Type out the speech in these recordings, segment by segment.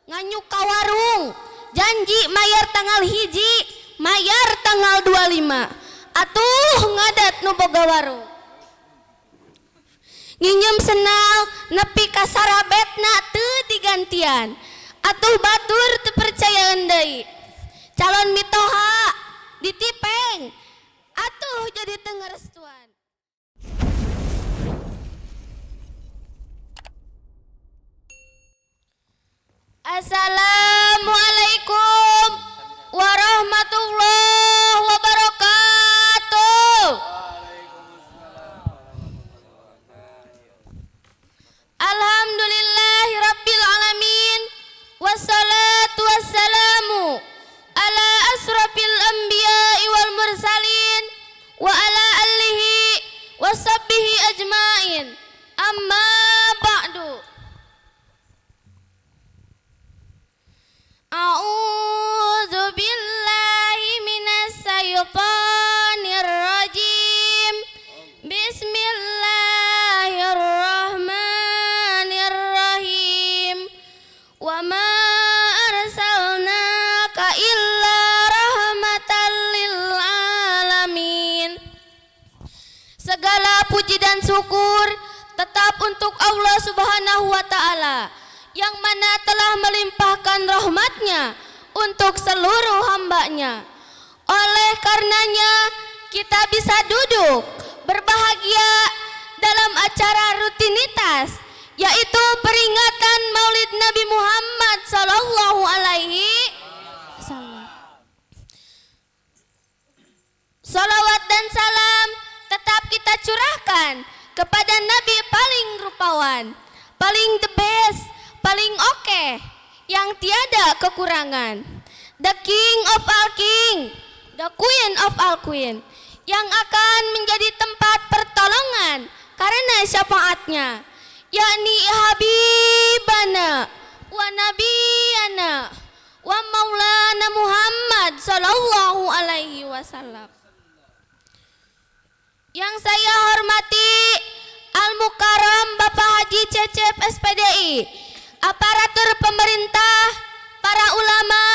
nganyuk ka warung, janji mayar tanggal hiji, mayar tanggal 25. Atuh ngadat nu boga warung. Nginjem senal nepi ka sarabetna teu digantian. Atuh batur teu percayaan deui. Calon mitoha ditipeng. Atuh jadi teu ngarestuan. Assalamualaikum warahmatullahi wabarakatuh. Alhamdulillahi rabbil alamin. Wassalatu wassalamu ala asrafil anbiya'i wal mursalin wa ala alihi wa sahbihi ajmain. Amma ba'du. A'udzu billahi minas syaitonir rajim. Bismillahirrahmanirrahim. Wa ma arsalnaka illa rahmatan lil alamin. Segala puji dan syukur tetap untuk Allah Subhanahu wa taala yang mana telah melimpahkan rahmatnya untuk seluruh hambanya. Oleh karenanya kita bisa duduk berbahagia dalam acara rutinitas, yaitu peringatan Maulid Nabi Muhammad sallallahu alaihi wasallam. Salawat dan salam tetap kita curahkan kepada Nabi paling rupawan, paling the best, paling oke, yang tiada kekurangan, the king of all king, the queen of all queen, yang akan menjadi tempat pertolongan karena syafaatnya, yakni habibana wa nabiyana wa maulana Muhammad sallallahu alaihi wasallam. Yang saya hormati Al-Mukarram Bapak Haji Cecep SPDI, aparatur pemerintah, para ulama,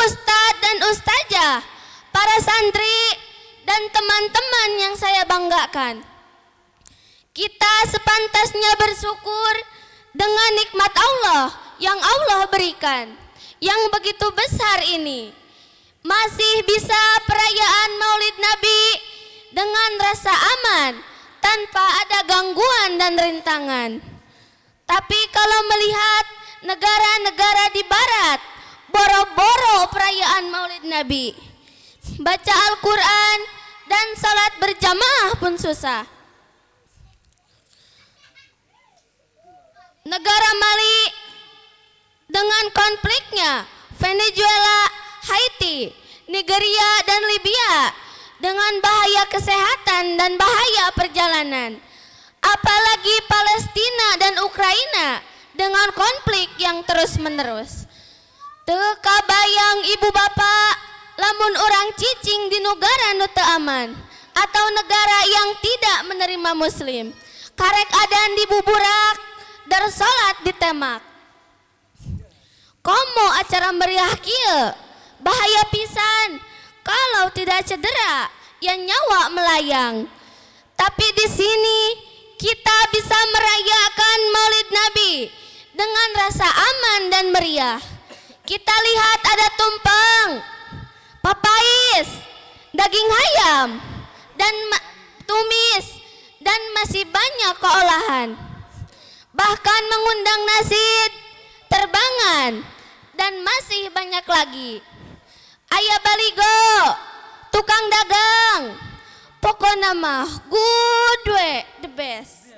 ustadz dan ustazah, para santri, dan teman-teman yang saya banggakan. Kita sepantasnya bersyukur dengan nikmat Allah yang Allah berikan, yang begitu besar ini. Masih bisa perayaan Maulid Nabi dengan rasa aman, tanpa ada gangguan dan rintangan. Tapi kalau melihat negara-negara di barat, boro-boro perayaan Maulid Nabi, baca Al-Quran dan salat berjamaah pun susah. Negara Mali dengan konfliknya, Venezuela, Haiti, Nigeria dan Libya dengan bahaya kesehatan dan bahaya perjalanan. Apalagi Palestina dan Ukraina dengan konflik yang terus-menerus. Teu kabayang ibu bapak lamun orang cicing di negara nu teu aman atau negara yang tidak menerima muslim. Karek adan di buburak, dar salat ditemak. Komo acara meriah kieu, bahaya pisan kalau tidak cedera yang nyawa melayang. Tapi di sini kita bisa merayakan Maulid Nabi dengan rasa aman dan meriah. Kita lihat ada tumpeng, papais, daging ayam, dan tumis, dan masih banyak keolahan. Bahkan mengundang nasi terbangan, dan masih banyak lagi. Aya baligo, tukang dagang, pokoknya mah good way, the best.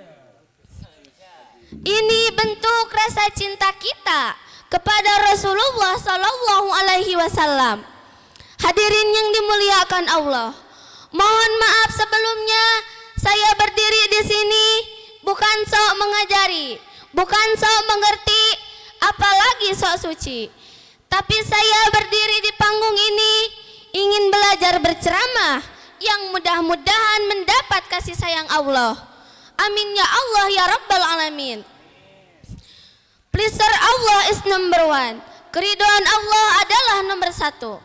Ini bentuk rasa cinta kita kepada Rasulullah sallallahu alaihi wasallam. Hadirin yang dimuliakan Allah, mohon maaf sebelumnya saya berdiri di sini bukan sok mengajari, bukan sok mengerti, apalagi sok suci. Tapi saya berdiri di panggung ini ingin belajar berceramah yang mudah-mudahan mendapat kasih sayang Allah. Amin ya Allah ya Rabbal Alamin. Pleasure Allah is number one. Keridhaan Allah adalah nomor satu.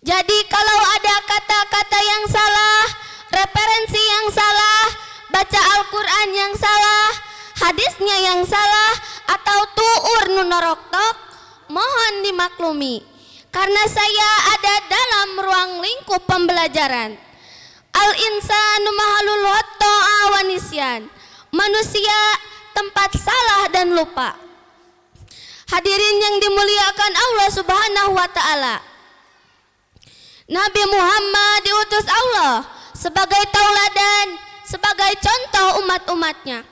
Jadi kalau ada kata-kata yang salah, referensi yang salah, baca Al-Quran yang salah, hadisnya yang salah, atau tu'ur nunoroktok, mohon dimaklumi. Karena saya ada dalam ruang lingkup pembelajaran. Al-insanu mahalul hoto'a wa nisyan. Manusia tempat salah dan lupa. Hadirin yang dimuliakan Allah Subhanahu wa ta'ala, Nabi Muhammad diutus Allah sebagai tauladan, sebagai contoh umat-umatnya,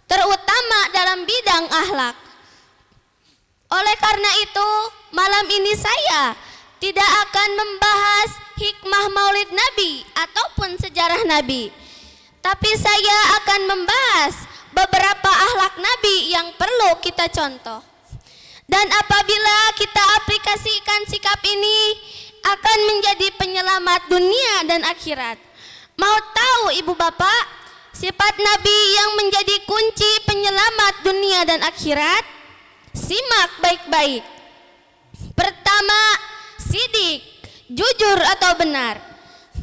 terutama dalam bidang akhlak. Oleh karena itu, malam ini saya tidak akan membahas hikmah maulid Nabi ataupun sejarah Nabi, tapi saya akan membahas beberapa akhlak Nabi yang perlu kita contoh. Dan apabila kita aplikasikan sikap ini, akan menjadi penyelamat dunia dan akhirat. Mau tahu ibu bapak sifat Nabi yang menjadi kunci penyelamat dunia dan akhirat? Simak baik-baik. Pertama, sidik, jujur atau benar.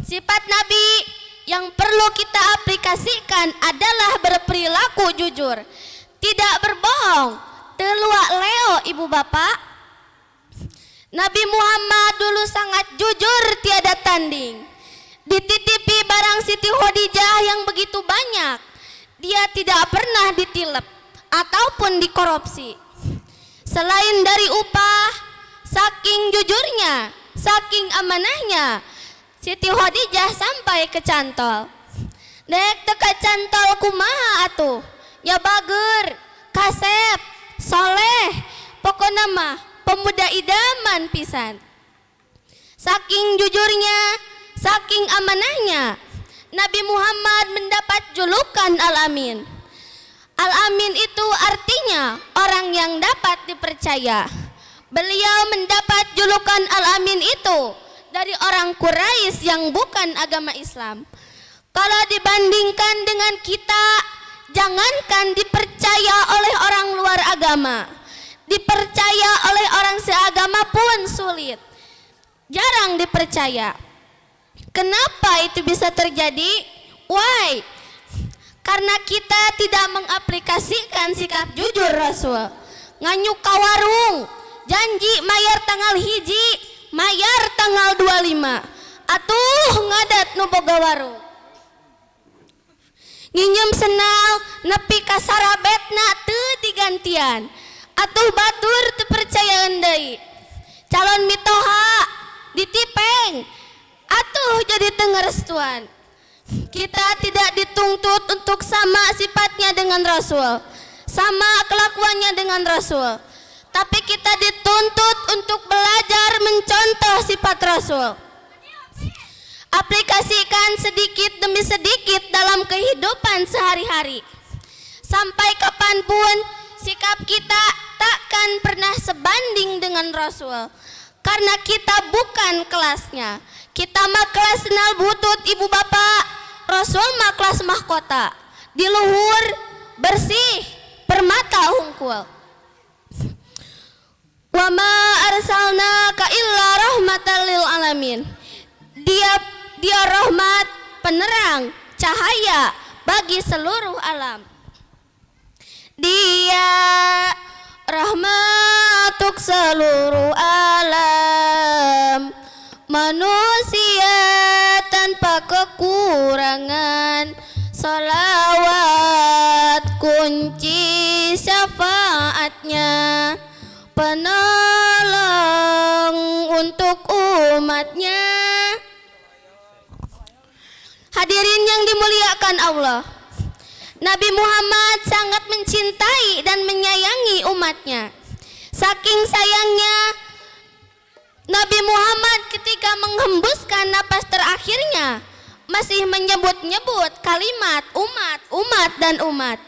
Sifat Nabi yang perlu kita aplikasikan adalah berperilaku jujur, tidak berbohong, teluak leo ibu bapak. Nabi Muhammad dulu sangat jujur tiada tanding. Dititipi barang Siti Khadijah yang begitu banyak, dia tidak pernah ditilep ataupun dikorupsi. Selain dari upah, saking jujurnya, saking amanahnya, Siti Khadijah sampai ke cantol. Dek teka cantol kumaha atuh, ya bager, kasep, soleh, pokoknya mah pemuda idaman pisan. Saking jujurnya, saking amanahnya, Nabi Muhammad mendapat julukan Al-Amin. Al-Amin itu artinya orang yang dapat dipercaya. Beliau mendapat julukan Al-Amin itu dari orang Quraisy yang bukan agama Islam. Kalau dibandingkan dengan kita, jangankan dipercaya oleh orang luar agama, dipercaya oleh orang seagama pun sulit, jarang dipercaya. Kenapa itu bisa terjadi? Why? Karena kita tidak mengaplikasikan sikap jujur Rasul. Nganyuk ka warung, janji mayar tanggal hiji, mayar tanggal 25. Atuh ngadat nu boga warung. Nginjem senal nepi ka sarabetna teu digantian. Atuh batur teu percayaan deui. Calon mitoha ditipeng. Atuh jadi teu ngarestuan. Kita tidak dituntut untuk sama sifatnya dengan Rasul, sama kelakuannya dengan Rasul, tapi kita dituntut untuk belajar mencontoh sifat Rasul. Aplikasikan sedikit demi sedikit dalam kehidupan sehari-hari. Sampai kapanpun sikap kita takkan pernah sebanding dengan Rasul, karena kita bukan kelasnya. Kita mah kelas nal butut ibu bapak, Rasul mah kelas mahkota, di luhur, bersih, permata hungkul. Wa ma arsalnaka illa rahmatan lil alamin. Dia rahmat, penerang, cahaya bagi seluruh alam. Dia rahmat untuk seluruh alam, manusia tanpa kekurangan. Salawat kunci syafaatnya, penolong untuk umatnya. Hadirin yang dimuliakan Allah, Nabi Muhammad sangat mencintai dan menyayangi umatnya. Saking sayangnya, Nabi Muhammad ketika menghembuskan napas terakhirnya masih menyebut-nyebut kalimat umat dan umat.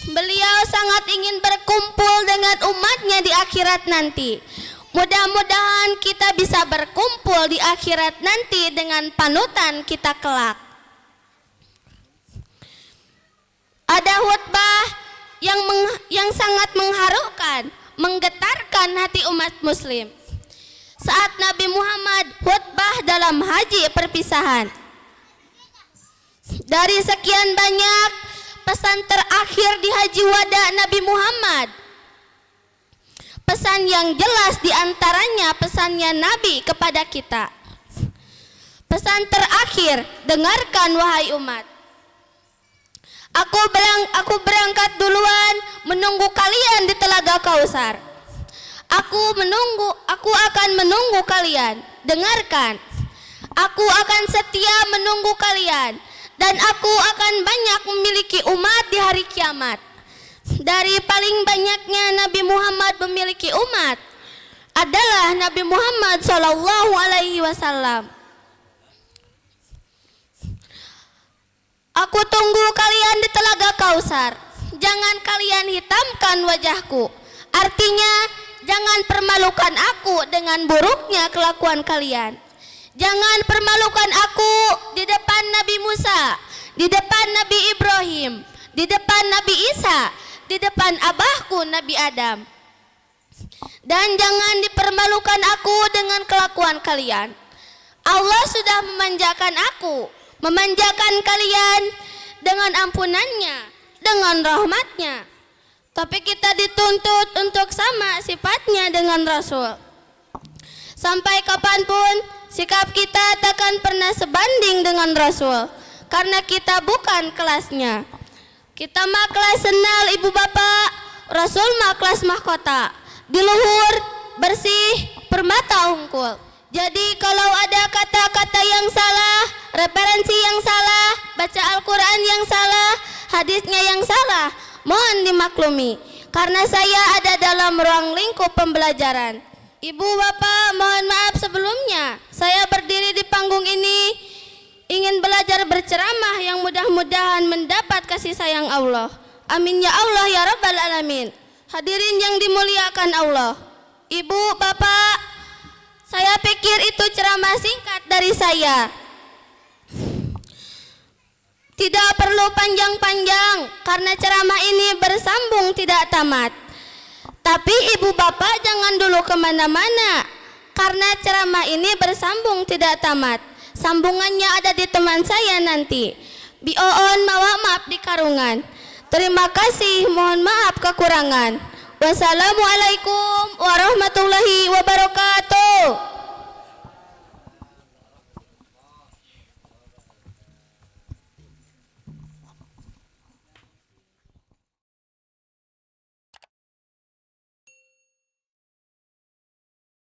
Beliau sangat ingin berkumpul dengan umatnya di akhirat nanti. Mudah-mudahan kita bisa berkumpul di akhirat nanti dengan panutan kita kelak. Ada khutbah yang sangat mengharukan, menggetarkan hati umat muslim. Saat Nabi Muhammad khutbah dalam haji perpisahan. Dari sekian banyak pesan terakhir di haji wada Nabi Muhammad, pesan yang jelas diantaranya pesannya Nabi kepada kita. Pesan terakhir, dengarkan wahai umat. Aku berangkat duluan menunggu kalian di Telaga Kausar. Aku akan menunggu kalian. Dengarkan. Aku akan setia menunggu kalian dan aku akan banyak memiliki umat di hari kiamat. Dari paling banyaknya Nabi Muhammad memiliki umat adalah Nabi Muhammad sallallahu alaihi wasallam. Aku tunggu kalian di Telaga Kausar. Jangan kalian hitamkan wajahku. Artinya, jangan permalukan aku dengan buruknya kelakuan kalian. Jangan permalukan aku di depan Nabi Musa, di depan Nabi Ibrahim, di depan Nabi Isa, di depan abahku Nabi Adam. Dan jangan dipermalukan aku dengan kelakuan kalian. Allah sudah memanjakan aku, memanjakan kalian dengan ampunannya, dengan rahmatnya. Tapi kita dituntut untuk sama sifatnya dengan Rasul. Sampai kapanpun sikap kita takkan pernah sebanding dengan Rasul, karena kita bukan kelasnya. Kita mah kelas senal ibu bapak, Rasul mah kelas mahkota, diluhur, bersih, permata unggul. Jadi kalau ada kata-kata yang salah, referensi yang salah, baca Al-Quran yang salah, hadisnya yang salah, mohon dimaklumi, karena saya ada dalam ruang lingkup pembelajaran. Ibu bapak, mohon maaf sebelumnya, saya berdiri di panggung ini ingin belajar berceramah yang mudah-mudahan mendapat kasih sayang Allah. Amin ya Allah ya Rabbal Alamin. Hadirin yang dimuliakan Allah, ibu bapak, saya pikir itu ceramah singkat dari saya. Tidak perlu panjang-panjang karena ceramah ini bersambung tidak tamat. Tapi ibu bapak jangan dulu kemana-mana karena ceramah ini bersambung tidak tamat. Sambungannya ada di teman saya nanti. Bioon mawa maaf di karungan. Terima kasih, mohon maaf kekurangan. Wassalamualaikum warahmatullahi wabarakatuh.